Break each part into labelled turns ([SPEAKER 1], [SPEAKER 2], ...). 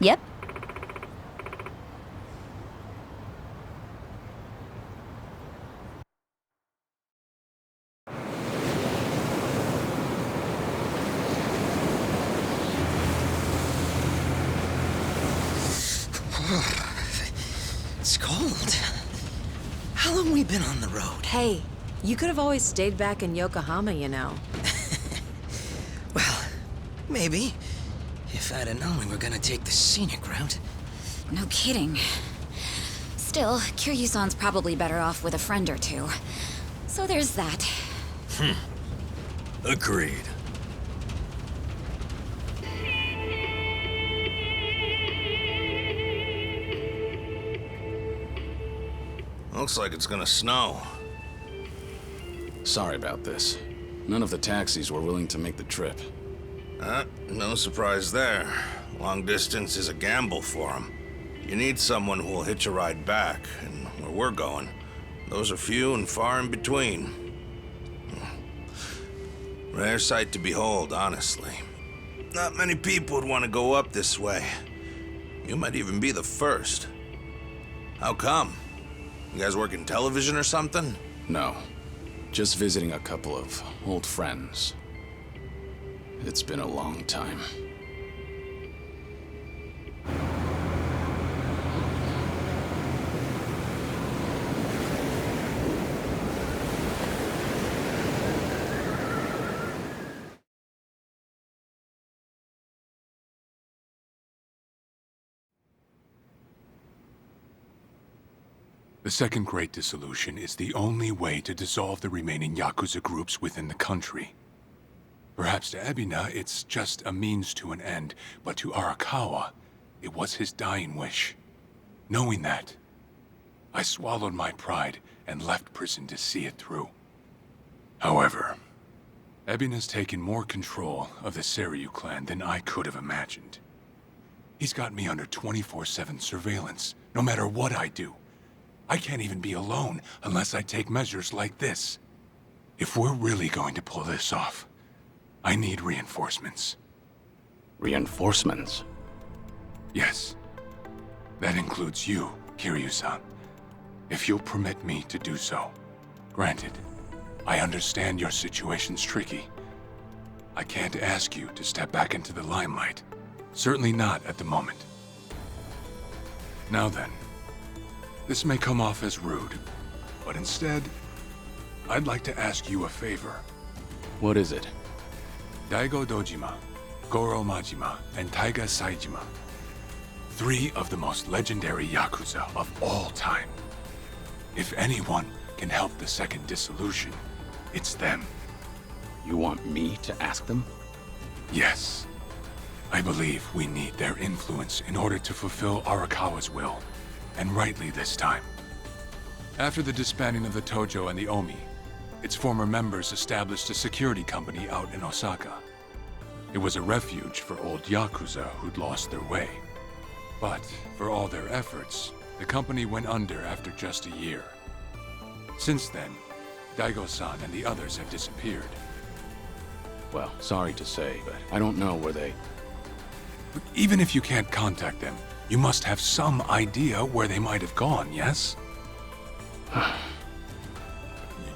[SPEAKER 1] Yep.
[SPEAKER 2] It's cold. How long we been on the road?
[SPEAKER 3] Hey, you could have always stayed back in Yokohama, you know.
[SPEAKER 2] Well, maybe. If I'd have known we were gonna take the scenic route.
[SPEAKER 1] No kidding. Still, Kiryu-san's probably better off with a friend or two. So there's that.
[SPEAKER 4] Agreed.
[SPEAKER 5] Looks like it's gonna snow.
[SPEAKER 4] Sorry about this. None of the taxis were willing to make the trip.
[SPEAKER 5] No surprise there. Long distance is a gamble for them. You need someone who will hitch a ride back, and where we're going, those are few and far in between. Rare sight to behold, honestly. Not many people would want to go up this way. You might even be the first. How come? You guys work in television or something?
[SPEAKER 4] No. Just visiting a couple of old friends. It's been a long time.
[SPEAKER 6] The Second Great Dissolution is the only way to dissolve the remaining Yakuza groups within the country. Perhaps to Ebina, it's just a means to an end, but to Arakawa, it was his dying wish. Knowing that, I swallowed my pride and left prison to see it through. However, Ebina's taken more control of the Seiryu clan than I could have imagined. He's got me under 24/7 surveillance, no matter what I do. I can't even be alone unless I take measures like this. If we're really going to pull this off, I need reinforcements.
[SPEAKER 4] Reinforcements?
[SPEAKER 6] Yes. That includes you, Kiryu-san. If you'll permit me to do so. Granted, I understand your situation's tricky. I can't ask you to step back into the limelight. Certainly not at the moment. Now then. This may come off as rude, but instead, I'd like to ask you a favor.
[SPEAKER 4] What is it?
[SPEAKER 6] Daigo Dojima, Goro Majima, and Taiga Saijima. 3 of the most legendary Yakuza of all time. If anyone can help the Second Dissolution, it's them.
[SPEAKER 4] You want me to ask them?
[SPEAKER 6] Yes. I believe we need their influence in order to fulfill Arakawa's will. And rightly this time. After the disbanding of the Tojo and the Omi, its former members established a security company out in Osaka. It was a refuge for old Yakuza who'd lost their way. But for all their efforts, the company went under after just a year. Since then, Daigo-san and the others have disappeared.
[SPEAKER 4] Well, sorry to say, but I don't know where they...
[SPEAKER 6] But even if you can't contact them, you must have some idea where they might have gone, yes?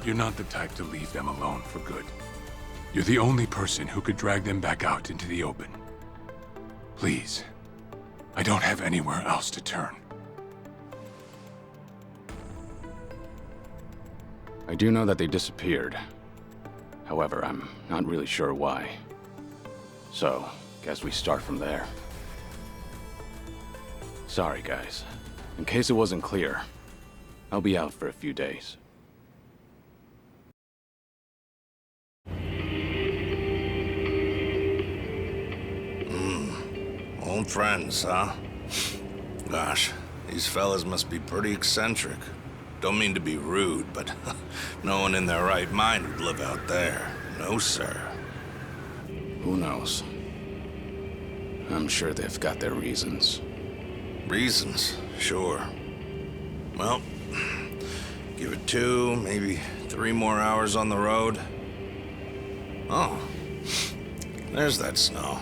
[SPEAKER 6] You're not the type to leave them alone for good. You're the only person who could drag them back out into the open. Please, I don't have anywhere else to turn.
[SPEAKER 4] I do know that they disappeared. However, I'm not really sure why. So, guess we start from there. Sorry, guys. In case it wasn't clear, I'll be out for a few days.
[SPEAKER 5] Old friends, huh? Gosh, these fellas must be pretty eccentric. Don't mean to be rude, but no one in their right mind would live out there. No, sir.
[SPEAKER 4] Who knows? I'm sure they've got their reasons.
[SPEAKER 5] Reasons, sure. Well, give it 2, maybe 3 more hours on the road. Oh, there's that snow.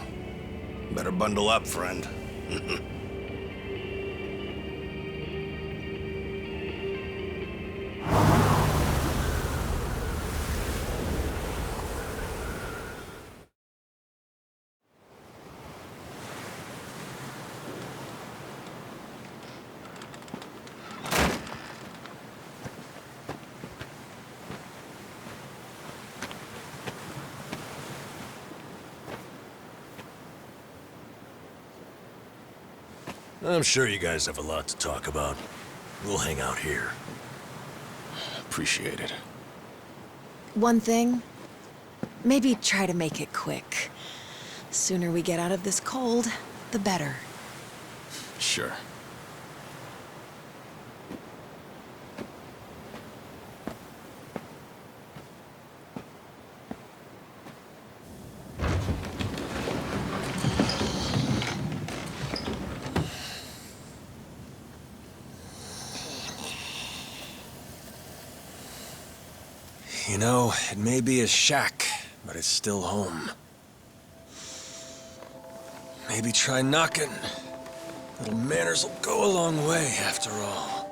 [SPEAKER 5] Better bundle up, friend.
[SPEAKER 7] I'm sure you guys have a lot to talk about. We'll hang out here.
[SPEAKER 4] Appreciate it.
[SPEAKER 3] One thing, maybe try to make it quick. Sooner we get out of this cold, the better.
[SPEAKER 4] Sure.
[SPEAKER 7] You know, it may be a shack, but it's still home. Maybe try knocking. Little manners will go a long way, after all.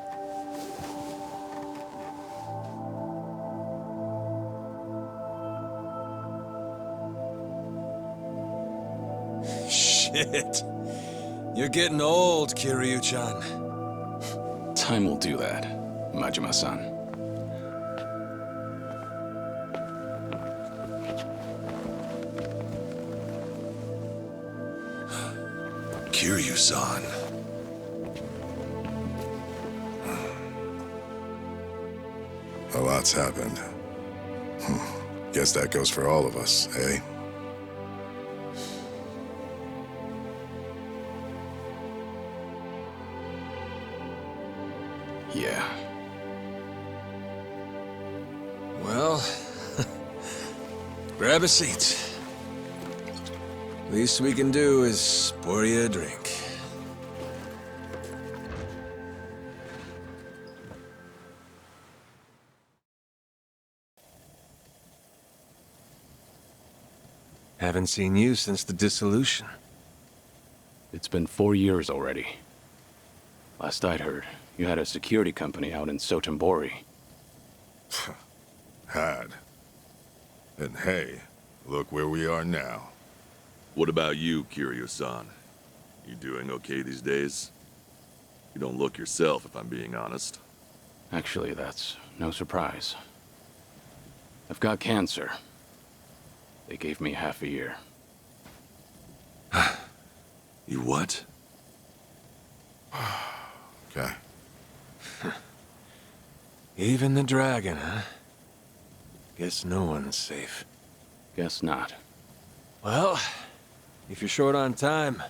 [SPEAKER 7] Shit. You're getting old, Kiryu-chan.
[SPEAKER 4] Time will do that, Majima-san.
[SPEAKER 7] Kiryu-san.
[SPEAKER 8] A lot's happened. Guess that goes for all of us, eh?
[SPEAKER 4] Yeah.
[SPEAKER 7] Well, grab a seat. Least we can do is pour you a drink. Haven't seen you since the dissolution.
[SPEAKER 4] It's been 4 years already. Last I'd heard, you had a security company out in Sotenbori.
[SPEAKER 8] Had. And hey, look where we are now.
[SPEAKER 9] What about you, Kiryu-san? You doing okay these days? You don't look yourself, if I'm being honest.
[SPEAKER 4] Actually, that's no surprise. I've got cancer. They gave me half a year.
[SPEAKER 9] You what?
[SPEAKER 8] Okay.
[SPEAKER 7] Even the dragon, huh? Guess no one's safe.
[SPEAKER 4] Guess not.
[SPEAKER 7] Well, if you're short on time,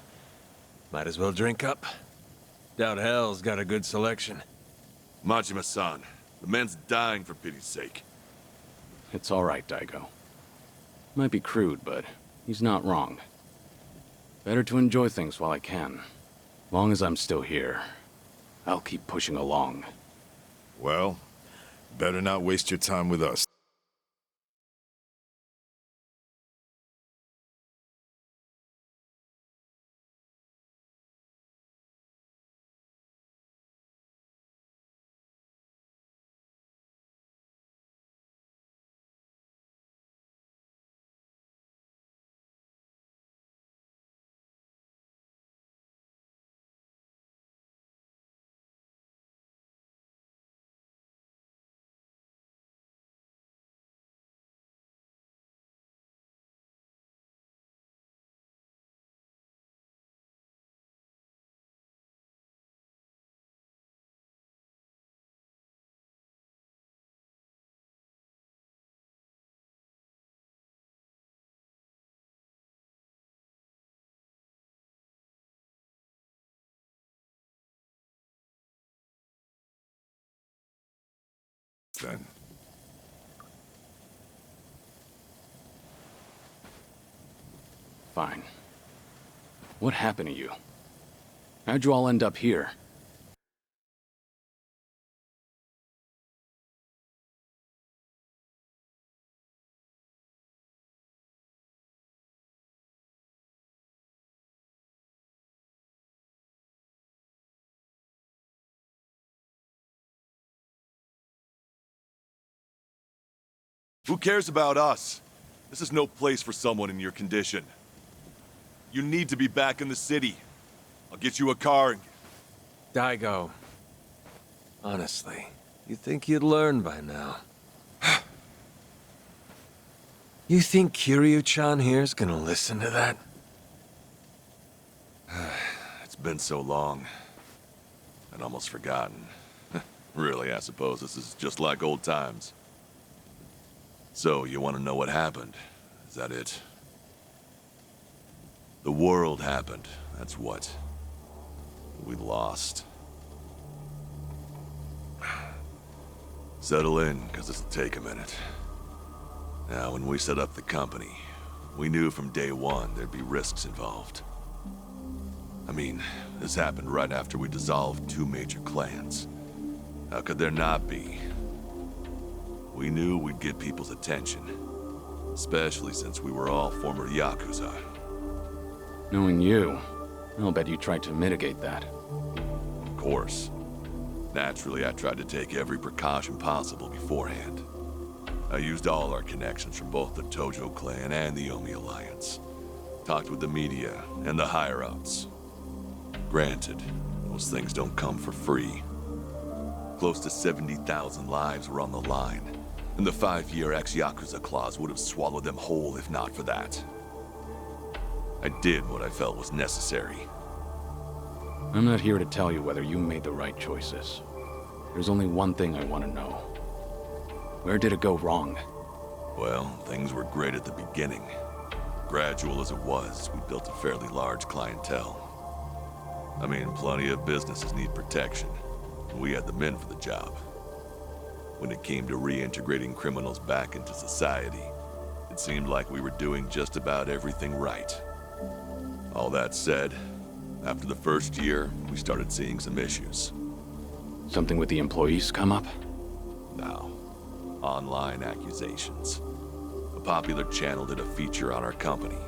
[SPEAKER 7] might as well drink up. Doubt hell's got a good selection.
[SPEAKER 9] Majima-san, the man's dying for pity's sake.
[SPEAKER 4] It's all right, Daigo. Might be crude, but he's not wrong. Better to enjoy things while I can. Long as I'm still here, I'll keep pushing along.
[SPEAKER 8] Well, better not waste your time with us. Then.
[SPEAKER 4] Fine. What happened to you? How'd you all end up here?
[SPEAKER 9] Who cares about us? This is no place for someone in your condition. You need to be back in the city. I'll get you a car and...
[SPEAKER 7] Daigo. Honestly, you think you'd learn by now. You think Kiryu-chan here's gonna listen to that?
[SPEAKER 9] It's been so long. I'd almost forgotten. Really, I suppose this is just like old times. So, you want to know what happened? Is that it? The world happened, that's what. We lost. Settle in, because this'll take a minute. Now, when we set up the company, we knew from day one there'd be risks involved. I mean, this happened right after we dissolved 2 major clans. How could there not be? We knew we'd get people's attention, especially since we were all former Yakuza.
[SPEAKER 4] Knowing you, I'll bet you tried to mitigate that.
[SPEAKER 9] Of course. Naturally, I tried to take every precaution possible beforehand. I used all our connections from both the Tojo clan and the Omi Alliance. Talked with the media and the higher-ups. Granted, those things don't come for free. Close to 70,000 lives were on the line, and the 5-year ex-Yakuza clause would have swallowed them whole if not for that. I did what I felt was necessary.
[SPEAKER 4] I'm not here to tell you whether you made the right choices. There's only one thing I want to know. Where did it go wrong?
[SPEAKER 9] Well, things were great at the beginning. Gradual as it was, we built a fairly large clientele. I mean, plenty of businesses need protection. We had the men for the job. When it came to reintegrating criminals back into society, it seemed like we were doing just about everything right. All that said, after the first year, we started seeing some issues.
[SPEAKER 4] Something with the employees come up?
[SPEAKER 9] Now, online accusations. A popular channel did a feature on our company.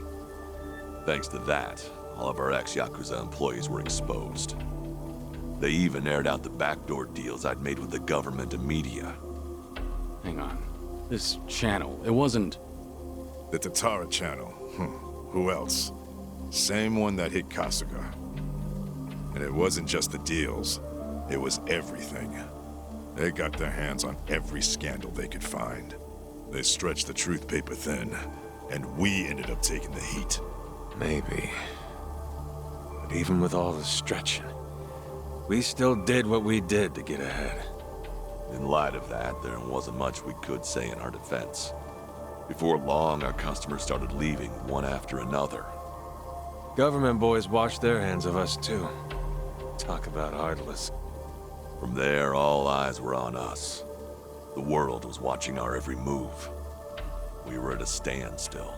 [SPEAKER 9] Thanks to that, all of our ex-Yakuza employees were exposed. They even aired out the backdoor deals I'd made with the government and media.
[SPEAKER 4] Hang on. This channel, it wasn't...
[SPEAKER 8] The Tatara channel. Who else? Same one that hit Kasuga. And it wasn't just the deals. It was everything. They got their hands on every scandal they could find. They stretched the truth paper thin, and we ended up taking the heat.
[SPEAKER 7] Maybe. But even with all the stretching, we still did what we did to get ahead.
[SPEAKER 9] In light of that, there wasn't much we could say in our defense. Before long, our customers started leaving one after another.
[SPEAKER 7] Government boys washed their hands of us too. Talk about heartless.
[SPEAKER 9] From there, all eyes were on us. The world was watching our every move. We were at a standstill,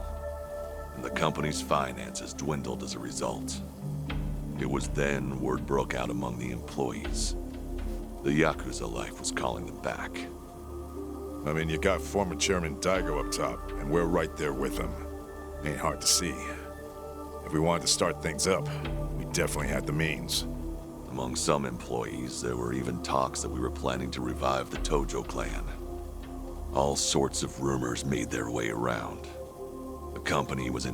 [SPEAKER 9] and the company's finances dwindled as a result. It was then word broke out among the employees. The Yakuza life was calling them back.
[SPEAKER 8] I mean, you got former Chairman Daigo up top, and we're right there with him. Ain't hard to see. If we wanted to start things up, we definitely had the means.
[SPEAKER 9] Among some employees, there were even talks that we were planning to revive the Tojo clan. All sorts of rumors made their way around. The company was in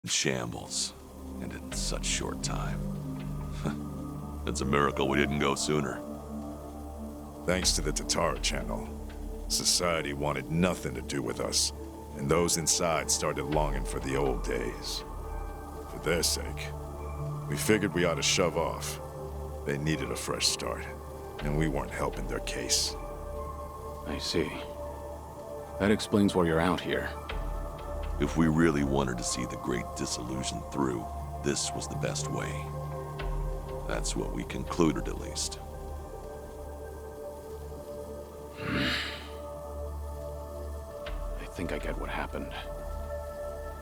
[SPEAKER 9] In shambles, and in such short time. It's a miracle we didn't go sooner.
[SPEAKER 8] Thanks to the Tatara channel, society wanted nothing to do with us, and those inside started longing for the old days. For their sake, we figured we ought to shove off. They needed a fresh start, and we weren't helping their case.
[SPEAKER 4] I see. That explains why you're out here.
[SPEAKER 9] If we really wanted to see the Great Dissolution through, this was the best way. That's what we concluded, at least.
[SPEAKER 4] I think I get what happened.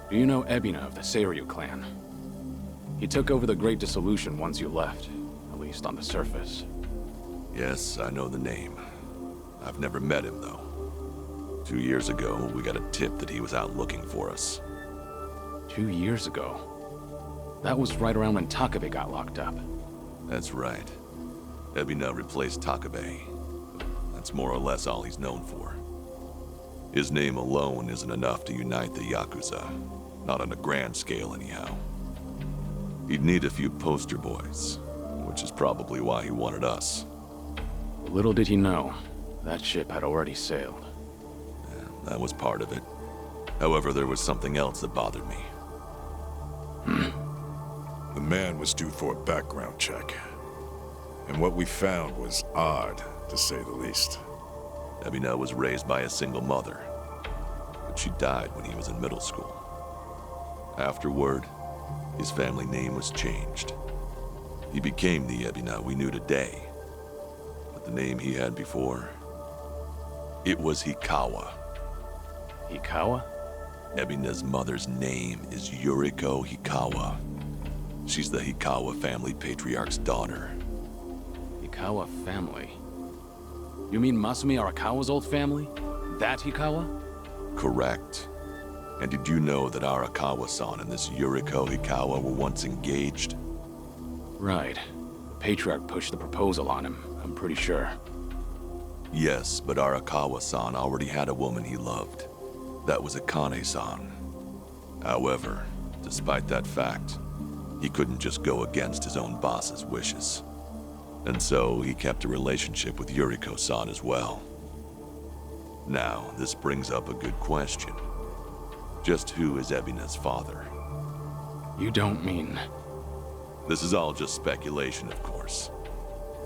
[SPEAKER 4] Do you know Ebina of the Seiryu clan? He took over the Great Dissolution once you left, at least on the surface.
[SPEAKER 9] Yes, I know the name. I've never met him, though. 2 years ago, we got a tip that he was out looking for us.
[SPEAKER 4] 2 years ago? That was right around when Takabe got locked up.
[SPEAKER 9] That's right. Ebina replaced Takabe. That's more or less all he's known for. His name alone isn't enough to unite the Yakuza. Not on a grand scale, anyhow. He'd need a few poster boys, which is probably why he wanted us.
[SPEAKER 4] Little did he know, that ship had already sailed.
[SPEAKER 9] Yeah, that was part of it. However, there was something else that bothered me.
[SPEAKER 8] The man was due for a background check. And what we found was odd, to say the least.
[SPEAKER 9] Ebina was raised by a single mother, but she died when he was in middle school. Afterward, his family name was changed. He became the Ebina we knew today. But the name he had before, it was Hikawa.
[SPEAKER 4] Hikawa?
[SPEAKER 9] Ebina's mother's name is Yuriko Hikawa. She's the Hikawa family patriarch's daughter.
[SPEAKER 4] Hikawa family? You mean Masumi Arakawa's old family? That Hikawa?
[SPEAKER 9] Correct. And did you know that Arakawa-san and this Yuriko Hikawa were once engaged?
[SPEAKER 4] Right. The patriarch pushed the proposal on him, I'm pretty sure.
[SPEAKER 9] Yes, but Arakawa-san already had a woman he loved. That was Akane-san. However, despite that fact, he couldn't just go against his own boss's wishes. And so he kept a relationship with Yuriko-san as well. Now, this brings up a good question. Just who is Ebina's father?
[SPEAKER 4] You don't mean...
[SPEAKER 9] This is all just speculation, of course.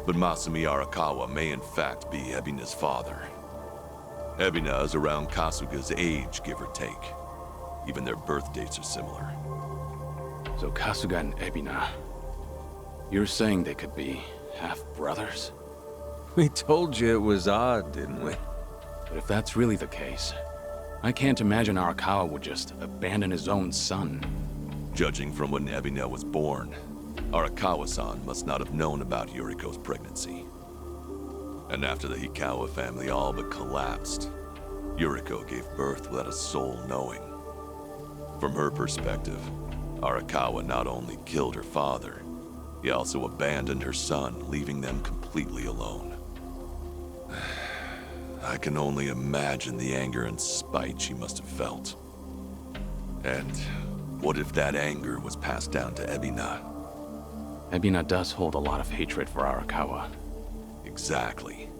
[SPEAKER 9] But Masumi Arakawa may in fact be Ebina's father. Ebina is around Kasuga's age, give or take. Even their birth dates are similar.
[SPEAKER 4] So Kasuga and Ebina... You're saying they could be half-brothers?
[SPEAKER 7] We told you it was odd, didn't we?
[SPEAKER 4] But if that's really the case, I can't imagine Arakawa would just abandon his own son.
[SPEAKER 9] Judging from when Ebina was born, Arakawa-san must not have known about Yuriko's pregnancy. And after the Hikawa family all but collapsed, Yuriko gave birth without a soul knowing. From her perspective, Arakawa not only killed her father, he also abandoned her son, leaving them completely alone. I can only imagine the anger and spite she must have felt. And what if that anger was passed down to Ebina?
[SPEAKER 4] Ebina does hold a lot of hatred for Arakawa.
[SPEAKER 9] Exactly.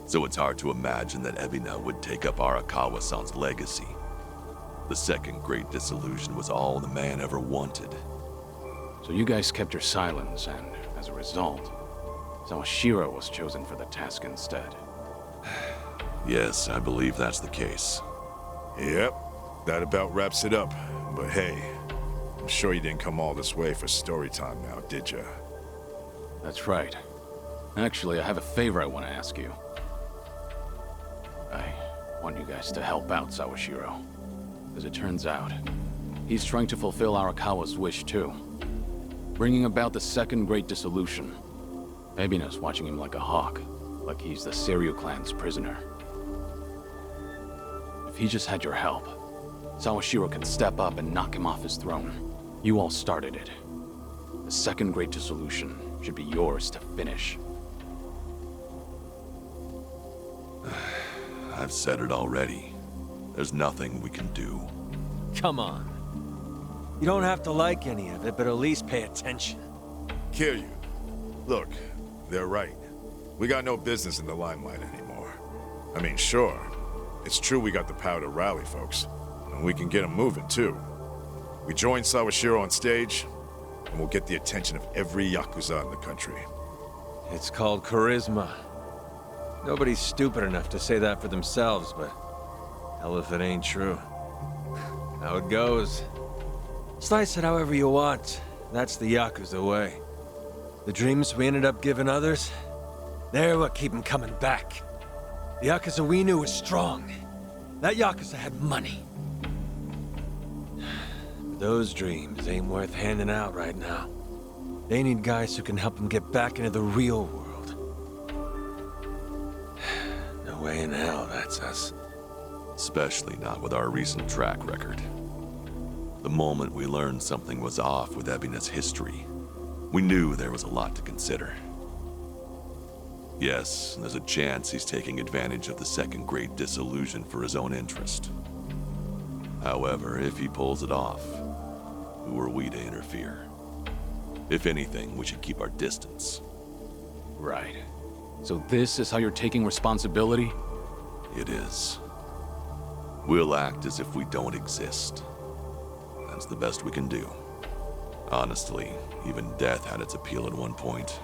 [SPEAKER 9] So it's hard to imagine that Ebina would take up Arakawa-san's legacy. The second Great Dissolution was all the man ever wanted.
[SPEAKER 4] So you guys kept your silence, and as a result, Sawashiro was chosen for the task instead.
[SPEAKER 9] Yes, I believe that's the case.
[SPEAKER 8] Yep, that about wraps it up. But hey, I'm sure you didn't come all this way for story time now, did ya?
[SPEAKER 4] That's right. Actually, I have a favor I want to ask you. I want you guys to help out Sawashiro. As it turns out, he's trying to fulfill Arakawa's wish too. Bringing about the second Great Dissolution. Ebina's watching him like a hawk, like he's the Seiryu clan's prisoner. If he just had your help, Sawashiro can step up and knock him off his throne. You all started it. The second Great Dissolution should be yours to finish.
[SPEAKER 9] I've said it already. There's nothing we can do.
[SPEAKER 7] Come on. You don't have to like any of it, but at least pay attention.
[SPEAKER 8] Kiryu, look, they're right. We got no business in the limelight anymore. I mean, sure, it's true we got the power to rally folks, and we can get them moving, too. We join Sawashiro on stage, and we'll get the attention of every Yakuza in the country.
[SPEAKER 7] It's called charisma. Nobody's stupid enough to say that for themselves, but hell if it ain't true. How it goes. Slice it however you want. That's the Yakuza way. The dreams we ended up giving others, they're what keep them coming back. The Yakuza we knew was strong. That Yakuza had money. But those dreams ain't worth handing out right now. They need guys who can help them get back into the real world. No way in hell that's us.
[SPEAKER 9] Especially not with our recent track record. The moment we learned something was off with Ebina's history, we knew there was a lot to consider. Yes, there's a chance he's taking advantage of the Second Great Dissolution for his own interest. However, if he pulls it off, who are we to interfere? If anything, we should keep our distance.
[SPEAKER 4] Right. So this is how you're taking responsibility?
[SPEAKER 9] It is. We'll act as if we don't exist. That's the best we can do. Honestly, even death had its appeal at one point.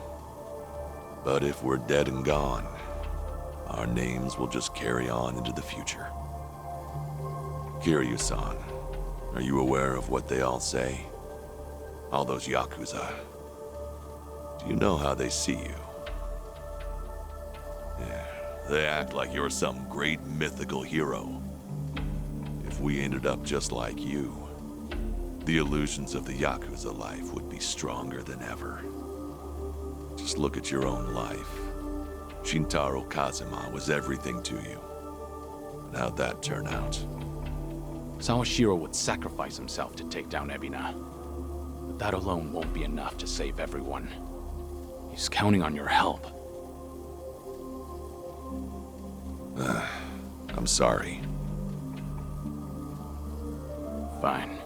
[SPEAKER 9] But if we're dead and gone, our names will just carry on into the future. Kiryu-san, are you aware of what they all say? All those Yakuza. Do you know how they see you? Yeah, they act like you're some great mythical hero. If we ended up just like you, the illusions of the Yakuza life would be stronger than ever. Just look at your own life. Shintaro Kazuma was everything to you. And how'd that turn out?
[SPEAKER 4] Sawashiro would sacrifice himself to take down Ebina. But that alone won't be enough to save everyone. He's counting on your help.
[SPEAKER 9] I'm sorry.
[SPEAKER 4] Fine.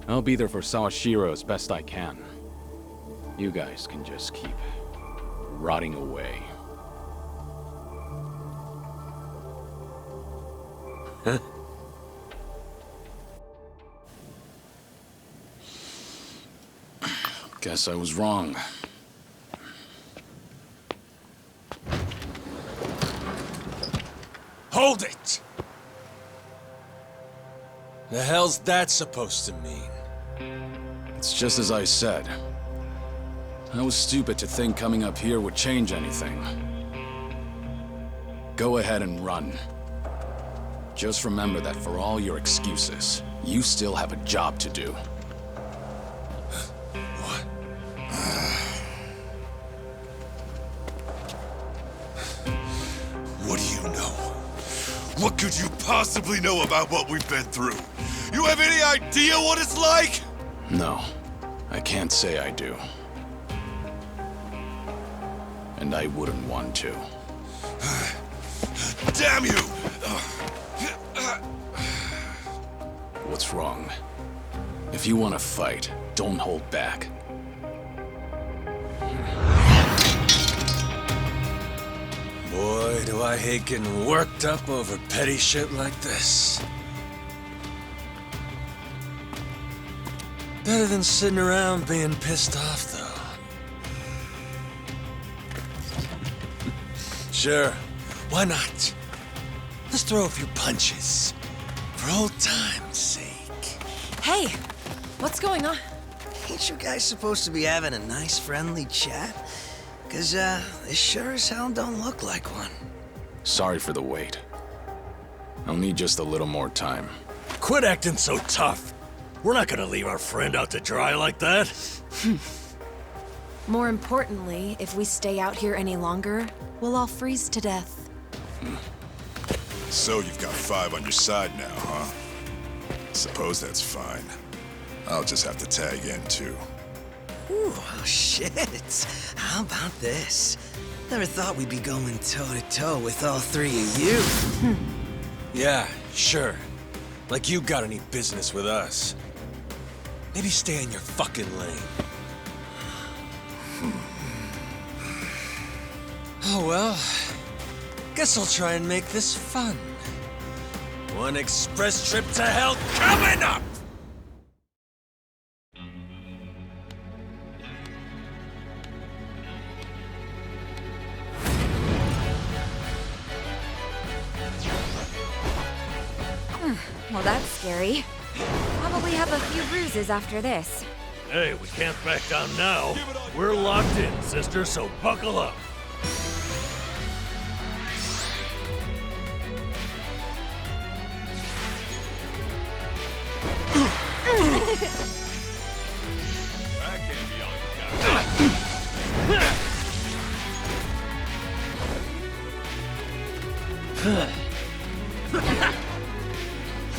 [SPEAKER 4] I'll be there for Sawashiro as best I can. You guys can just keep rotting away. Guess I was wrong.
[SPEAKER 7] Hold it! The hell's that supposed to mean?
[SPEAKER 4] It's just as I said. I was stupid to think coming up here would change anything. Go ahead and run. Just remember that for all your excuses, you still have a job to do.
[SPEAKER 8] What?
[SPEAKER 10] What do you know? What could you possibly know about what we've been through? You have any idea what it's like?
[SPEAKER 4] No, I can't say I do. And I wouldn't want to.
[SPEAKER 10] Damn you!
[SPEAKER 4] What's wrong? If you want to fight, don't hold back.
[SPEAKER 7] Boy, do I hate getting worked up over petty shit like this. Better than sitting around being pissed off, though. Sure, why not? Let's throw a few punches. For old time's sake.
[SPEAKER 3] Hey, what's going on?
[SPEAKER 2] Ain't you guys supposed to be having a nice, friendly chat? 'Cause, this sure as hell don't look like one.
[SPEAKER 4] Sorry for the wait. I'll need just a little more time.
[SPEAKER 11] Quit acting so tough. We're not gonna leave our friend out to dry like that.
[SPEAKER 3] More importantly, if we stay out here any longer, we'll all freeze to death.
[SPEAKER 8] So you've got 5 on your side now, huh? Suppose that's fine. I'll just have to tag in, too.
[SPEAKER 2] Ooh, oh shit. How about this? Never thought we'd be going toe-to-toe with all 3 of you.
[SPEAKER 7] Yeah, sure. Like you got any business with us. Maybe stay in your fucking lane. Oh well. Guess I'll try and make this fun. One express trip to hell coming up!
[SPEAKER 1] Well, that's scary. Probably have a few bruises after this.
[SPEAKER 11] Hey, we can't back down now. We're locked in, sister, so buckle up.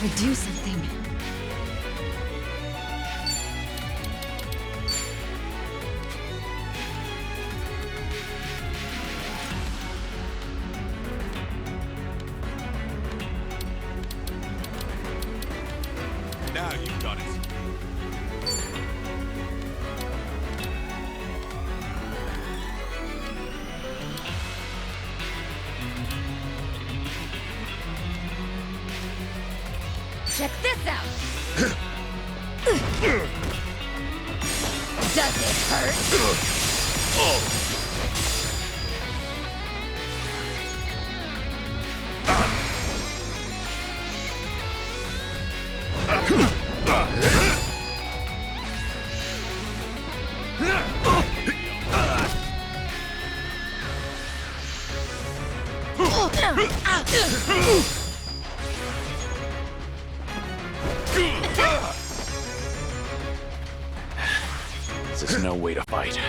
[SPEAKER 1] Or do something.
[SPEAKER 10] Now you've done it.
[SPEAKER 1] Check this out! Does it hurt?
[SPEAKER 4] This is no way to fight.